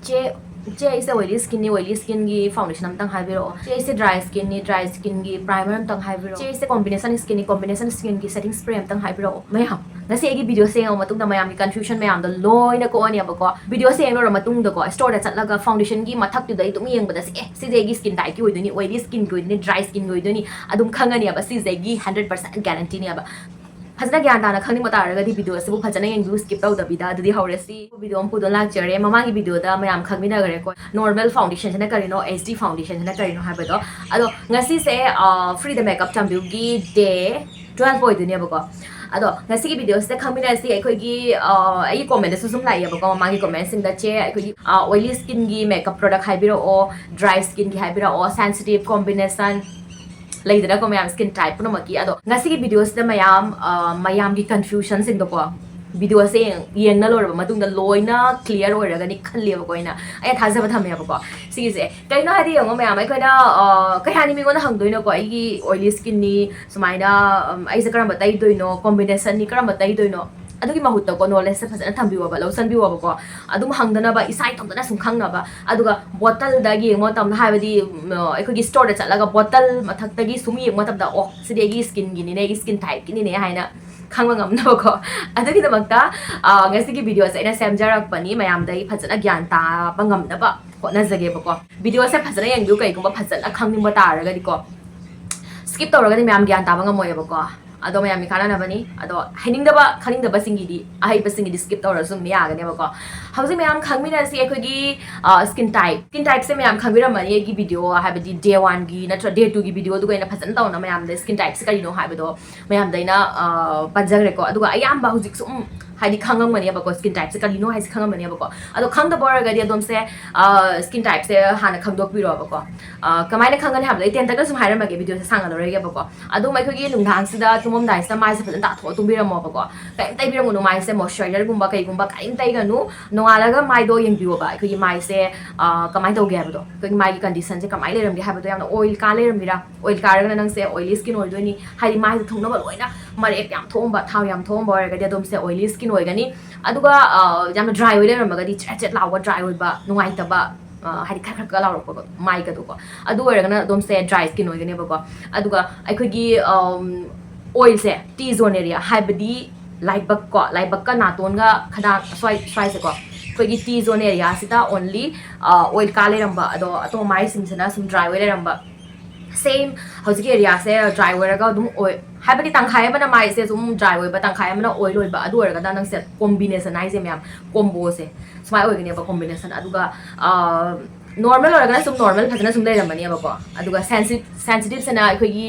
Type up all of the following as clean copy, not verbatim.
Che is oily skin gi foundation amtang haibiro. Che is dry skin gi primer amtang haibiro. Che is combination skin gi setting spray amtang haibiro. Mayam. Nasi agi video se matung da mayam confusion mayam da loy na ko ani abako. Video se no matung da ko store da chatlaga foundation gi mathak tu dai tum yeng bada se si gi skin type gi hoiduni oily skin gi hoiduni dry skin gi hoiduni adum khangani aba si gi 100% guarantee ni aba. फजना ज्ञान ताना खंग मता रगदी video से फजना young skip तौ दबिदा दुदी हौरेसी video हम पुदो लाग जरे ममागी video दा मयाम खंगमिना गरे को नॉर्मल फाउंडेशन जना करिनो एचडी फाउंडेशन जना करिनो हाबदो अदो ngasi se free the makeup Tambiu gi day 12 boy dunia bako ado ngasi gi video se khangmina si ai gi ai comment su sum lai bako magi comment sing da che ai gi oily skin gi makeup product haibiro o dry skin gi haibiro o sensitive combination later ko mayam skin type no maki ado ngasi gi videos da mayam gi confusion sing do ko video se yeng na lor ba matung da loina clear ora ga ni khalle ba ko ina ai thaja ba thame ba ko si se kai no hadi yong mayam ai ko da kai hani mi ko na hang do no ko ai gi oily skin ni sumaina ai se karam ba tai do no combination ni karam ba tai do no adugi mahutta ko knowledge se phasana thambiwa ba lausan biwa ba ko adum hangdana ba isai thongdana sum khangna ba aduga bottle da gi mo tam ha ba di ai ko gi store da chatlaga bottle mathak ta gi sum yeng mo tam da o sidi gi skin gi ni ne skin type gi ni ne haina khangwa ngam na ko adugi da makta ngasi gi video se ina sam jarak pani mayam dai phasana gyan ta ba ngam na ba ko na jage ba ko video se phasana yeng du kai ko ba phasana khangning ba ta ra ga di ko skip to ra ga ni mayam gyan ta ba ngam moy ba ko ado mayam mi kana na bani ado hening da ba khaning da ba singi di ai ba singi di skip to ra sum mi aga ne ba ko hausi mayam khangmi na si ekoi gi skin type se mayam khangmi ra mani gi video ha ba di day 1 gi na day 2 gi video du ga ina phasan taw na mayam da skin type se kari no ha ba do mayam da ina panjagre ko aduga ayam ba hujik sum haidi khangam mani ba ko skin type se kari no hai se khangam mani ba ko ado khang da bor ga di adom se skin type se hana khangdok pi ro ba ko kamai na khangan ha ba ten tak sum haira ma ge video se sang alo re ga ba ko ado mai ko gi lung dhang sida tumom dai sa mai se phasan ta tho tum bi ra mo ba ko kai tai bi ra no mai se moisturizer gumba kai gumba kai tai ga nu no ala ga mai do yeng bi ba ko gi mai se kamai to ge ba do ko gi mai gi condition se kamai le ram ge ha ba do yam oil ka le ram bi ra oil ka ra nang se oily skin oil do ni haidi mai thong na ba loi na mare ek yam thom ba thau yam thom ba ga di adom se oily skin oil ga ni aduga yam dry oil le ram ga di chet law ga dry oil ba nuai ta ba hari khar khar ka law ko mai ka do ko adu ora ga na adom se dry skin oil ga ne ba ko aduga ai khoi gi oil se T zone area haibadi laibak ka naton ga khada swai se ko koi gi T zone area sita only oil ka le ramba ado ato mai sim sena sim dry oil ramba same hausi area se dry oil ga dum oil haibadi tangkhai ba na mai se sum dry oil ba tangkhai ba na oil oil ba adu ga da nang se combination ai se myam combo se smai oil ne ba combination aduga normal or gana sum normal phasana sum leram mani ba ko aduga sensitive sana khoi gi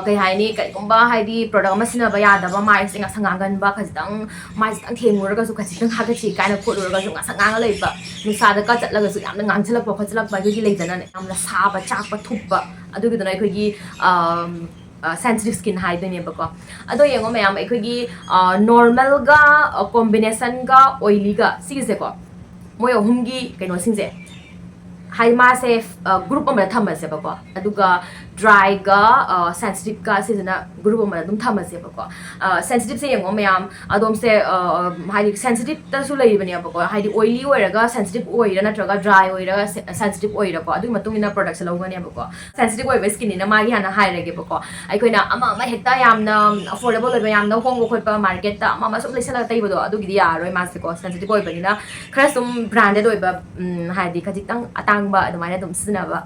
kai hai ni kai kumba hai di product ma sina ba ya da ba mai singa sangangan ba khajitang mai sang thengur ga su khajitang ha ga chi kai na kholu ga su nga sangang lei ba nu sa da ka chat la ga su yam na ngang chalak ba khajlak ba gi lei dana ne am la sa ba chak ba thup ba adugi dana khoi gi sensitive skin hai de ne ba ko ado yengo mayam khoi gi normal ga combination ga oily ga si se ko moy hum gi kai no sing se hai ma se group amada thamba se ba ko aduga dry ga sensitive ga sina group amada dum thamba se ba ko sensitive se yeng mayam adom se hai sensitive ta su lei bani ba ko hai oily oira ga sensitive oira na traga dry oira ga sensitive oira ko adu matung ina product se logani ba ko sensitive oira skin na ma gi hana hai rage ba ko ai koina ama ma hekta yam na affordable oiba yam na hong ko pa market ta ama ma sum leisala tai ba do adu gi ya roi ma se ko sensitive oiba ni na khara sum branded oiba hai di khajik tang atang ba adumai dum sina ba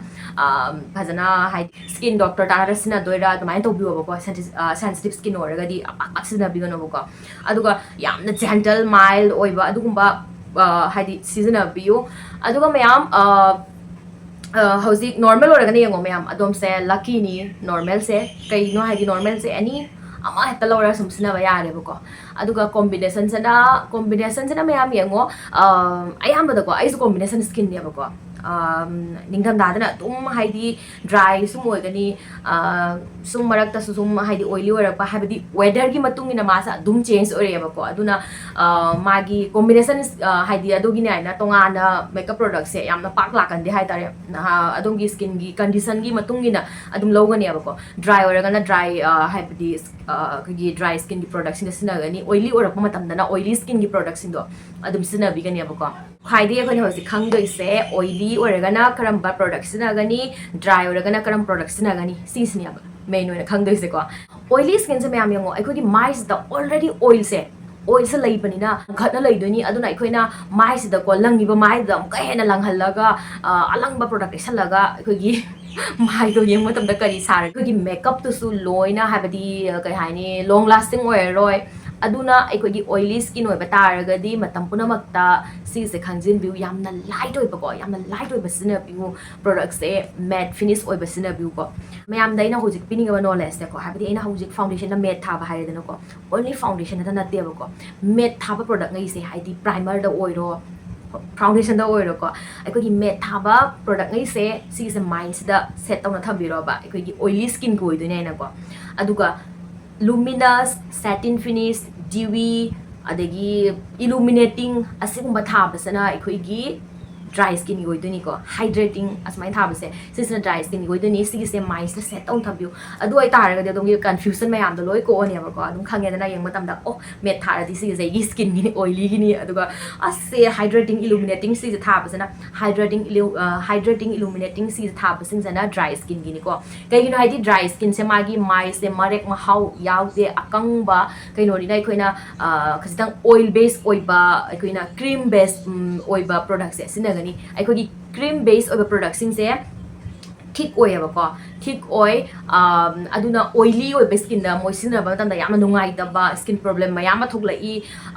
phajana hai skin doctor ta sina doira adumai to biwa ba ko sensitive skin ora ga di apak sina bi no ba ko aduga yamna gentle mild oiba adugumba hai di season of biu aduga mayam hausi normal ora ga ni ngo mayam adom se lucky ni normal se kai no hai di normal se any ama heta lora sum sina ba ya re ba ko aduga combination sana mayam yengo ayam ba da ko ai su combination skin ne ba ko ningdam da na tum haidi dry sum oigani sum marak ta sum haidi oily orak pa habidi weather gi matung ina masa dum change ore ba ko aduna magi combination haidi adugi ne na tonga na makeup product se yamna pak la kan di hai tare adum gi skin gi condition gi matung ina adum logani ba ko dry oraga na dry habidi ꯑꯩꯈꯣꯏꯒꯤ dry ꯁ꯭ꯀꯤꯟꯒꯤ ꯄ꯭ꯔꯣꯗꯛꯁꯤꯡꯗ ꯁꯤꯖꯤꯟꯅꯒꯅꯤ oily ꯑꯣꯏꯔꯛꯄ ꯃꯇꯝꯗꯅ oily ꯁ꯭ꯀꯤꯟꯒꯤ ꯄ꯭ꯔꯣꯗꯛꯁꯤꯡꯗꯣ ꯑꯗꯨꯝ ꯁꯤꯖꯤꯟꯅꯕꯤꯒꯅꯦꯕꯀꯣ ꯈ꯭ꯋꯥꯏꯗꯒꯤ ꯑꯩꯈꯣꯏꯅ ꯍꯧꯖꯤꯛ ꯈꯪꯗꯣꯏꯁꯦ oily ꯑꯣꯏꯔꯒꯅ ꯀꯔꯝꯕ ꯄ꯭ꯔꯣꯗꯛ ꯁꯤꯖꯤꯟꯅꯒꯅꯤ ꯗ꯭ꯔꯥꯏ ꯑꯣꯏꯔꯒꯅ ꯀꯔꯝꯕ ꯄ꯭ꯔꯣꯗꯛ ꯁꯤꯖꯤꯟꯅꯒꯅꯤ ꯁꯤꯁꯤꯅꯦꯕ ꯃꯦꯟ ꯑꯣꯏꯅ ꯈꯪꯗꯣꯏꯁꯦꯀꯣ ꯑꯣꯏꯂꯤ ꯁ꯭ꯀꯤꯟꯁꯦ ꯃꯌꯥꯝ ꯌꯦꯡꯉꯣ ꯑꯩꯈꯣꯏꯒꯤ ꯃꯥꯏꯁꯤꯗ ꯑꯣꯜꯔꯦꯗꯤ ꯑꯣꯏꯜꯁꯦ ꯂꯩꯕꯅꯤꯅ ꯈꯠꯅ ꯂꯩꯗꯣꯏꯅꯤ ꯑꯗꯨꯅ ꯑꯩꯈꯣꯏꯅ ꯃꯥꯏꯁꯤꯗꯀꯣ ꯂꯪꯉꯤꯕ ꯃꯥꯏꯗꯨꯗ ꯑꯃꯨꯛꯀ ꯍꯦꯟꯅ ꯂꯪꯍꯜꯂꯒ ꯑꯂꯪꯕ ꯄ꯭ꯔꯣꯗꯛ ꯇꯩꯁꯜꯂꯒ ꯑꯩꯈꯣꯏꯒꯤ ꯃꯥꯏꯗꯣ ꯌꯦꯡꯕ ꯃꯇꯝꯗ ꯀꯔꯤ ꯁꯥꯔꯦ ꯑꯩꯈꯣꯏꯒꯤ ꯃꯦꯀꯞꯇꯨꯁꯨ ꯂꯣꯏꯅ ꯍꯥꯏꯕꯗꯤ ꯀꯩ ꯍꯥꯏꯅꯤ ꯂꯣꯡ ꯂꯥꯁꯇꯤꯡ ꯑꯣꯏꯔꯔꯣꯏ ꯑꯗꯨꯅ ꯑꯩꯈꯣꯏꯒꯤ ꯑꯣꯏꯂꯤ ꯁ꯭ꯀꯤꯟ ꯑꯣꯏꯕ ꯇꯥꯔꯒꯗꯤ ꯃꯇꯝ ꯄꯨꯝꯅꯃꯛꯇ ꯁꯤꯁꯦ ꯈꯪꯖꯤꯟꯕꯤꯌꯨ ꯌꯥꯝꯅ ꯂꯥꯏꯠ ꯑꯣꯏꯕꯀꯣ ꯌꯥꯝꯅ ꯂꯥꯏꯠ ꯑꯣꯏꯕ ꯁꯤꯖꯤꯟꯅꯕꯤꯌꯨ ꯄ꯭ꯔꯣꯗꯛꯁꯦ ꯃꯦꯠ ꯐꯤꯅꯤꯁ ꯑꯣꯏꯕ ꯁꯤꯖꯤꯟꯅꯕꯤꯌꯨꯀꯣ ꯃꯌꯥꯝꯗ ꯑꯩꯅ ꯍꯧꯖꯤꯛ ꯄꯤꯅꯤꯡꯉꯤꯕ ꯅꯣꯂꯦꯖꯁꯦꯀꯣ ꯍꯥꯏꯕꯗꯤ ꯑꯩꯅ ꯍꯧꯖꯤꯛ ꯐꯥꯎꯟꯗꯦꯁꯟꯗ ꯃꯦꯠ ꯊꯥꯕ ꯍꯥꯏꯔꯦꯗꯅꯀꯣ ꯑꯣꯟꯂꯤ ꯐꯥꯎꯟꯗꯦꯁꯟ ꯈꯛꯇ ꯅꯠꯇꯦꯕꯀꯣ ꯃꯦꯠ ꯊꯥꯕ ꯄ꯭ꯔꯣꯗꯛꯉꯩꯁꯦ ꯍꯥꯏꯗꯤ ꯄ꯭ꯔꯥꯏꯃꯔꯗ ꯑꯣꯏꯔꯣ ꯐꯥꯎꯟꯗꯦꯁꯟꯗ ꯑꯣꯏꯔꯣꯀꯣ ꯑꯩꯈꯣꯏꯒꯤ ꯃꯦꯠ ꯊꯥꯕ ꯄ꯭ꯔꯣꯗꯛꯉꯩꯁꯦ ꯁꯤꯒꯤꯁꯦ ꯃꯥꯏꯟꯁꯤꯗ ꯁꯦꯠ ꯇꯧꯅ ꯊꯝꯕꯤꯔꯣꯕ ꯑꯩꯈꯣꯏꯒꯤ ꯑꯣꯏꯂꯤ ꯁ꯭ꯀꯤꯟꯒꯤ ꯑꯣꯏꯗꯣꯏꯅꯦ ꯍꯥꯏꯅꯀꯣ ꯑꯗꯨꯒ luminous satin finish dewy adagi illuminating asigumba thabasana aikoigi dry skin gi oidoni ko hydrating asmai thabase sisna dry skin gi oidoni sigi se mind se set on thabiu adu ai taraga de dom gi confusion mayam da loi ko oni ba ko adum khange da na yeng matam da oh met thara di sigi se gi skin gi oily gi ni aduga ase hydrating illuminating sigi thabasana hydrating illuminating sigi thabasing jana dry skin gi ni ko kai gi no haidi dry skin se magi mai se marek ma how yaute akangba kai no ni dai khoina khasitang oil base oiba aikoina cream base oiba products se sinagani aikogi cream base oiba products sing se thick oiba thick oil aduna oily oiba skin da moisture ba tam da yamna nungai da ba skin problem mayam ma thoklai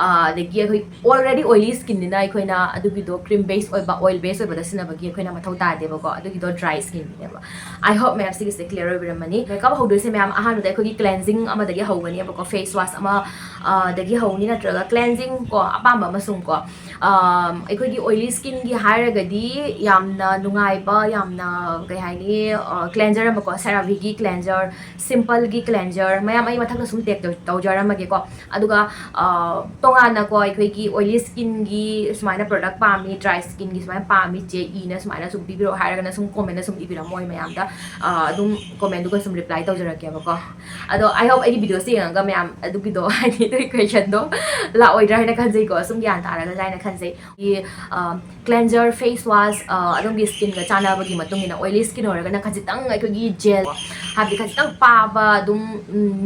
adagi akhoi already oily skin ni na aikoina adugi do cream base oiba oil base oiba da sinaba gi aikoina mathau ta de ba ko adugi do dry skin ni ba I hope mayam sig se clear over mani makeup howder se mayam ahan da aikogi cleansing ama dagi hawgani ba ko face wash ama dagi hawni na traga cleansing ko apamba masum ko aikogi oily skin gi haragadi yamna nungai ba yamna kai haini cleanser ama ko CeraVe gi cleanser simple gi cleanser mayam ai mathak na sum tek tawjara ma ge ko aduga tonga na ko aikogi oily skin gi sumaina product pami dry skin gi sumaina pami che e na sumaina sum bibiro haraga na sum comment na sum ibira moi mayam da adum comment du ko sum reply tawjara ke ba ko ado I hope ai video se nga mayam adugi do ai do question do la oidra na khanjai ko sum gyan tara ga jai na khanjai cleanser face wash adum gi skin ga chana ba gi matung ina oily skin oraga na khajitang aikogi gel habi khajitang pa ba dum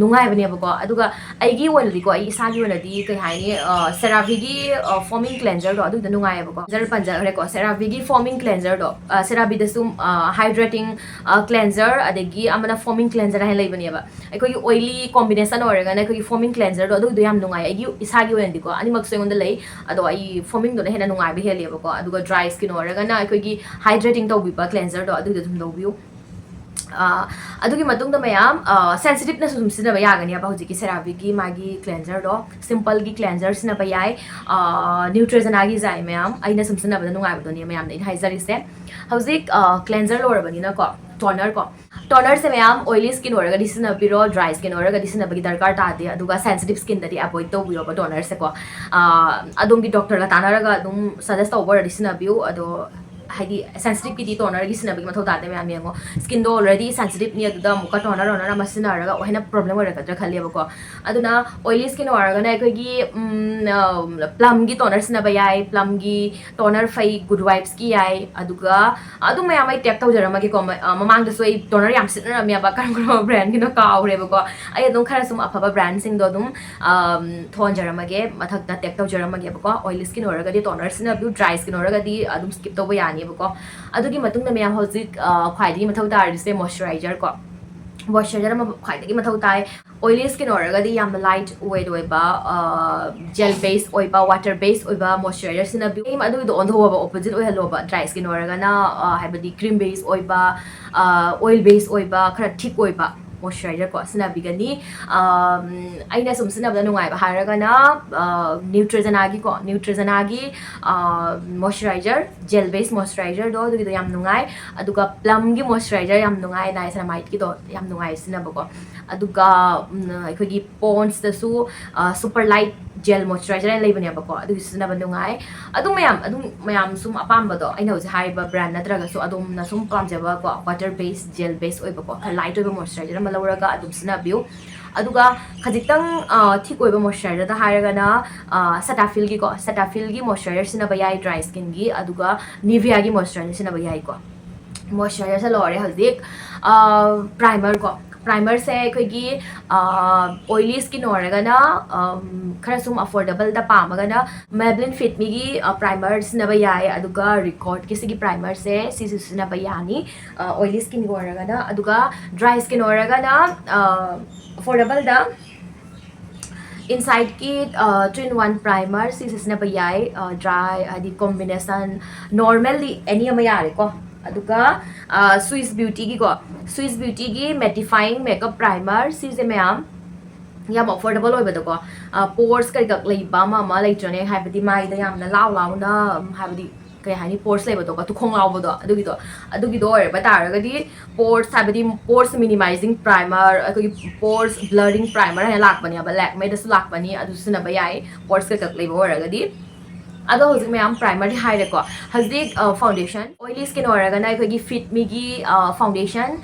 nungai bane ba ko aduga aigi wonadi ko ai isa gi wonadi kai haini CeraVe gi foaming cleanser do adu da nungai ba ko jar panja re ko CeraVe gi foaming cleanser do CeraVe da sum hydrating cleanser adagi amana foaming cleanser hai lai bane ba aikogi oily combination oraga na aikogi foaming cleanser do adu do yam nungai aigi isa gi wonadi ko ani mak so ngonda lai ado ai foaming do na hena nungai ba heli ba ko aduga dry skin oraga na aikogi hydrating to bi ba cleanser do adu da dum do biu adugi matung da mayam sensitive na sum sina ba yagani ba hojiki CeraVe gi magi cleanser do simple gi cleanser sina ba yai Neutrogena gi zai mayam aina sum sina ba nungai ba do ni mayam nei haizari se hojik cleanser lor bani na ko toner se mayam oily skin oraga disina biro dry skin oraga disina bagi darkar ta de aduga sensitive skin da di avoid to biro ba toner se ko adum gi doctor la tanaraga adum suggest over disina biu ado haidi sensitive ki toner gi sina bagi mathau ta de mayam yengo skin do already sensitive ni aduda muka toner ma sina raga ohina problem ora ka khali ba ko aduna oily skin oraga na ko gi plum gi toner sina ba yai plum gi toner fai good vibes ki yai aduga adu mayam ai tap tau jara ma gi ko mamang da soi toner yam sina ra me ba kan ko brand gi no ka aure ba ko ai adum khara sum afaba brand sing do dum thon jara ma ge mathak da tap tau jara ma ge ba ko oily skin oraga di toner sina bu dry skin oraga di adum skip to ba yani ko adugi matung da mayam hojik khwaidi mathau tar se moisturizer ko moisturizer ma khwaidi mathau tai oily skin oraga di yam light weight oiba gel base oiba water base oiba moisturizer sina bi ma adu do on the opposite oi hello ba dry skin oraga na haibadi cream base oiba oil base oiba khara thick oiba moisturizer ko sina bigani aina sum sina ba nungai ba haraga na Neutrogena gi moisturizer gel base moisturizer do du yam nungai aduga plum gi moisturizer yam nungai niacinamide gi do yam nungai sina ba ko aduga aikogi Pond's da su super light gel moisturizer lai bane ba ko adu sina ba nungai adu mayam sum apamba do aina hoji hai ba brand natraga so adum na sum pamja ba ko water base gel base oi ba ko light oi ba moisturizer ma lawraga adum sina biu aduga khajitang thik oiba moisturizer da hairagana Cetaphil gi ko Cetaphil gi moisturizer sinaba yai dry skin gi aduga Nivea gi moisturizer sinaba yai ko moisturizer se lore hazik primer ko primer se koi gi oily skin oragana khara sum affordable da pamagana Maybelline Fit Me gi primer sinaba yai aduga Record ki sigi primer se sisi sinaba yani oily skin oragana aduga dry skin oragana affordable da inside ki 2-in-1 primer sisi na bayai dry adi combination normally any amayare ko aduga Swiss Beauty gi ko Swiss Beauty gi mattifying makeup primer sisi mayam yam affordable oi bada ko pores kai kak leiba ma leitrane haibadi mai da yam na law na haibadi kay hani pores leiba to ka tu khong law bodo adugi do ore bataragadi pores haibadi pores minimizing primer ko pores blurring primer ha lakbani aba lakme da su lakbani adu suna bayai pores kai kak leiba oragadi ado hojik mayam primer di haire ko hazik foundation oily skin oragana ko Fit Me gi foundation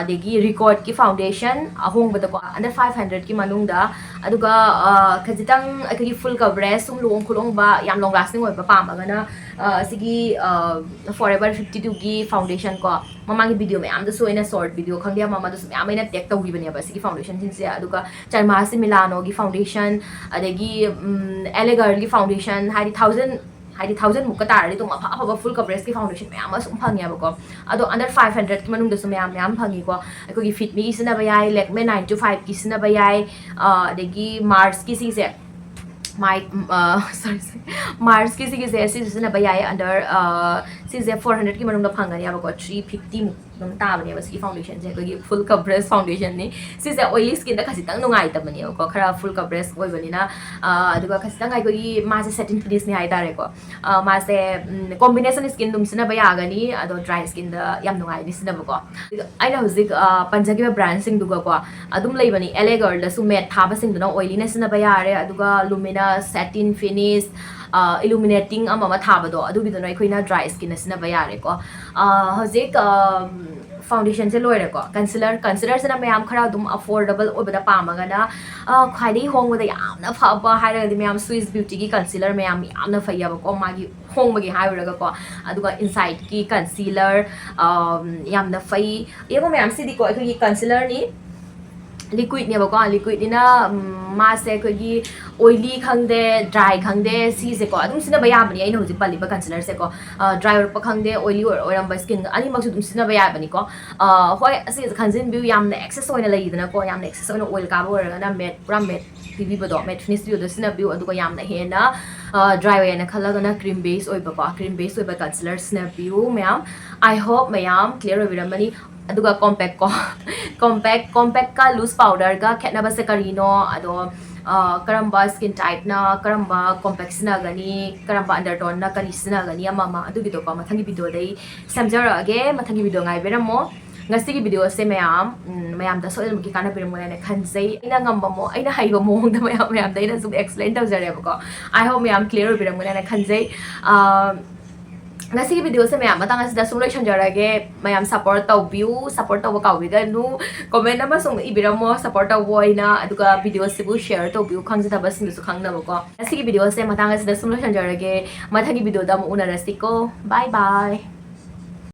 degi Record ki foundation ahong bada ko under 500 ki manung da aduga khajitang ko full coverage sum long khulong ba yam long lasting oi ba pamagana sigi Forever 52 gi foundation ko mamangi video mayam da so ina short video khangya mama da mayam ina tag tawi bani ba sigi foundation sin se aduga Charma se Milano gi foundation adegi LA Girl gi foundation hari 1000 muka taradi to mafa haba full coverage ki foundation mayam sum phangya ba ko ado under 500 ki manung da so mayam phangi ko ko gi Fit Me gi sina ba yai Lakme 925 ki sina ba yai adegi Mars ki si se Mars ki sigi se sina ba yai under si 400 ki manung da phangani aba ko 350 mu nong ta bani ba si foundation je ko gi full coverage foundation ni si se oily skin da khasi tang nungai ta bani ko khara full coverage oi bani na aduga khasi tang ai ko gi ma se satin finish ni ai dare ko ma se combination skin dum sina ba ya gani ado dry skin da yam nungai ni sina ba ko aina hozik panjagi ba brand sing duga ko adum lei bani LA Girl da su matte thaba sing duna oiliness na ba yare aduga luminous satin finish illuminating ama thaba do adu bidona khoina dry skin na sina ba yare ko hozik foundation se loire ko concealer se na mayam khara dum affordable obada pamagana khadai hong da yamna phaba haira di mayam Swiss Beauty ki concealer mayam yamna phaya ba ko magi hong magi haira ko aduga inside ki concealer yamna phai ego mayam si di ko ki concealer ni liquid ne ba ko liquid ina ma se ko gi oily khangde dry khangde si se ko adum sina ba ya bani ai no ji pali ba concealer se ko dry or pa khangde oily or oram ba skin ani mak su dum sina ba ya bani ko hoi asi khanjin biu yam na excess oina lai dana ko yam na excess oina oil ka ba na matte pura matte TV ba do matte finish biu do sina biu adu ko yam na he na dry way na khala na cream base oi ba cream base oi ba concealer sina biu ma'am I hope ma'am clear oi biramani aduga compact ko compact ka loose powder ga khetna ba se karino ado karamba skin type na karamba compact sina gani karamba undertone na kari sina gani ama adu gido ko mathangi video dai samjara age mathangi video ngai beramo ngasi gi video se mayam da soil muki kana beramo ne khanjai ina ngamba mo aina haiba mo da mayam dai na sub explain taw jare ko I hope mayam clear beramo ne khanjai ngasi video se mayam matang asida sum loi chanjarage mayam support tawbiu support taw kawbiga nu comment ama sung ibiramo support taw boina aduga video se bu share tawbiu khangja bas sindu su khangna ko ngasi video se matang asida sum loi chanjarage mathagi video da mu unarasi ko bye bye